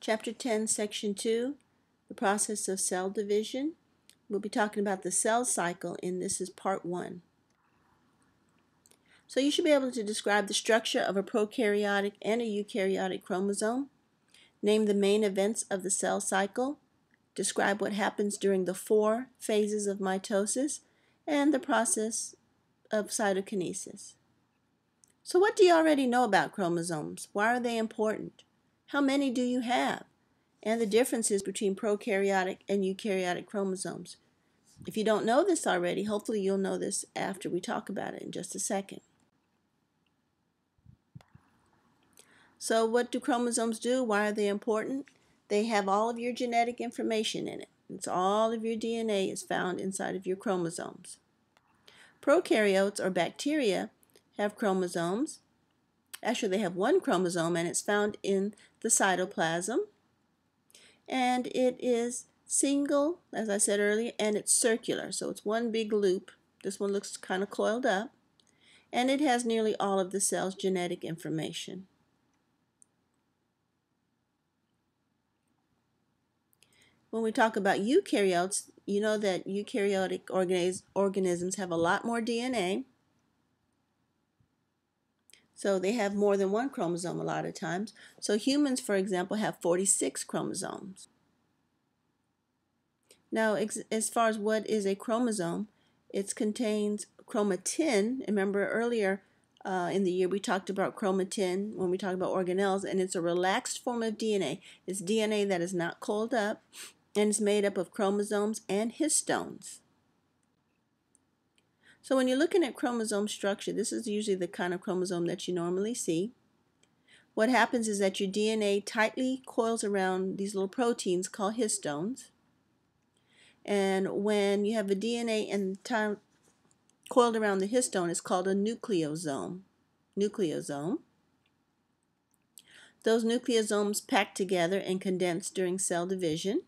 Chapter 10, Section 2, the process of cell division. We'll be talking about the cell cycle, and this is part 1. So you should be able to describe the structure of a prokaryotic and a eukaryotic chromosome, name the main events of the cell cycle, describe what happens during the 4 phases of mitosis, and the process of cytokinesis. So what do you already know about chromosomes? Why are they important? How many do you have? And the differences between prokaryotic and eukaryotic chromosomes. If you don't know this already, hopefully you'll know this after we talk about it in just a second. So what do chromosomes do? Why are they important? They have all of your genetic information in it. It's all of your DNA is found inside of your chromosomes. Prokaryotes or bacteria have chromosomes. Actually, they have one chromosome, and it's found in the cytoplasm. And it is single, as I said earlier, and it's circular. So it's one big loop. This one looks kind of coiled up. And it has nearly all of the cell's genetic information. When we talk about eukaryotes, you know that eukaryotic organisms have a lot more DNA. So they have more than one chromosome a lot of times. So humans, for example, have 46 chromosomes. Now, as far as what is a chromosome, it contains chromatin. Remember earlier in the year we talked about chromatin when we talked about organelles, and it's a relaxed form of DNA. It's DNA that is not coiled up, and it's made up of chromosomes and histones. So when you're looking at chromosome structure, this is usually the kind of chromosome that you normally see. What happens is that your DNA tightly coils around these little proteins called histones. And when you have a DNA and coiled around the histone, it's called a nucleosome. Those nucleosomes pack together and condense during cell division.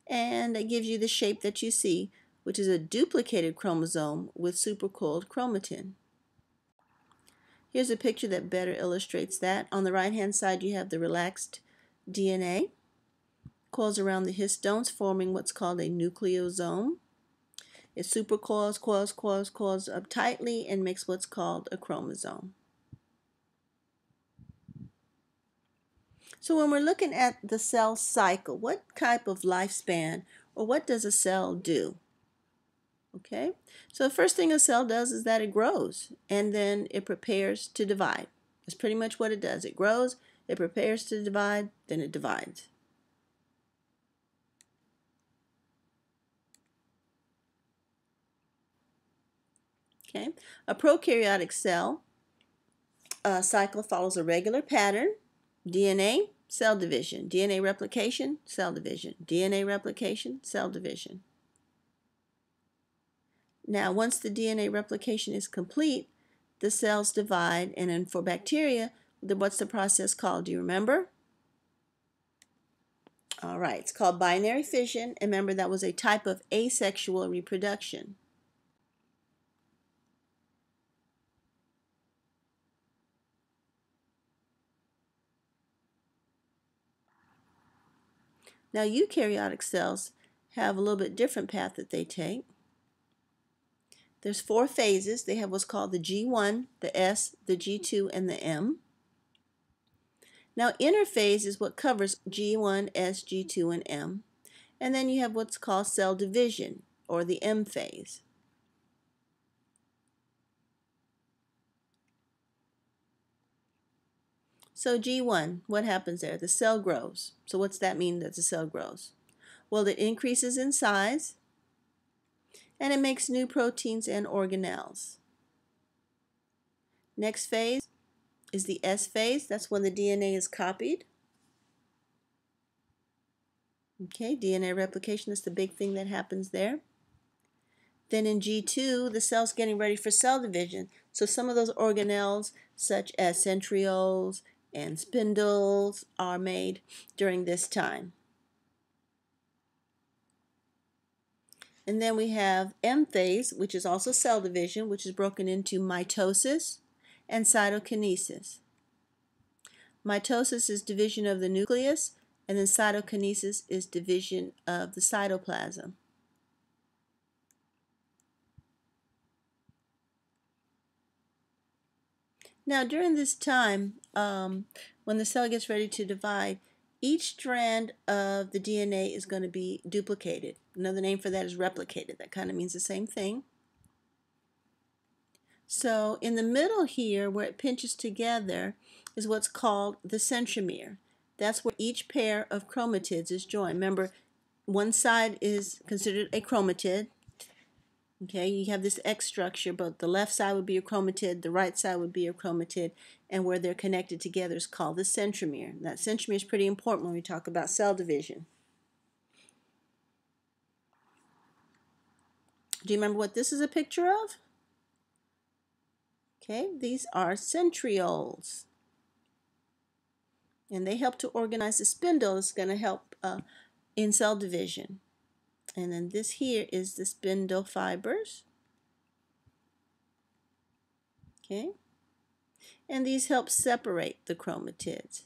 And it gives you the shape that you see, which is a duplicated chromosome with supercoiled chromatin. Here's a picture that better illustrates that. On the right-hand side, you have the relaxed DNA. Coils around the histones, forming what's called a nucleosome. It supercoils, coils up tightly, and makes what's called a chromosome. So when we're looking at the cell cycle, what type of lifespan, or what does a cell do? Okay, so the first thing a cell does is that it grows, and then it prepares to divide. That's pretty much what it does. It grows, it prepares to divide, then it divides. Okay, a prokaryotic cell cycle follows a regular pattern: DNA, cell division, DNA replication, cell division, DNA replication, cell division. Now, once the DNA replication is complete, the cells divide, and then for bacteria, what's the process called? Do you remember? All right, it's called binary fission, and remember that was a type of asexual reproduction. Now, eukaryotic cells have a little bit different path that they take. There's 4 phases. They have what's called the G1, the S, the G2, and the M. Now, interphase is what covers G1, S, G2, and M. And then you have what's called cell division, or the M phase. So G1, what happens there? The cell grows. So what's that mean that the cell grows? Well, it increases in size, and it makes new proteins and organelles. Next phase is the S phase. That's when the DNA is copied. Okay, DNA replication is the big thing that happens there. Then in G2, the cell's getting ready for cell division. So some of those organelles, such as centrioles and spindles, are made during this time. And then we have M phase, which is also cell division, which is broken into mitosis and cytokinesis. Mitosis is division of the nucleus, and then cytokinesis is division of the cytoplasm. Now, during this time, when the cell gets ready to divide, each strand of the DNA is going to be duplicated. Another name for that is replicated. That kind of means the same thing. So in the middle here, where it pinches together, is what's called the centromere. That's where each pair of chromatids is joined. Remember, one side is considered a chromatid. Okay, you have this X structure, but the left side would be a chromatid, the right side would be a chromatid, and where they're connected together is called the centromere. That centromere is pretty important when we talk about cell division. Do you remember what this is a picture of? Okay, these are centrioles. And they help to organize the spindle. It's going to help in cell division. And then this here is the spindle fibers. Okay. And these help separate the chromatids.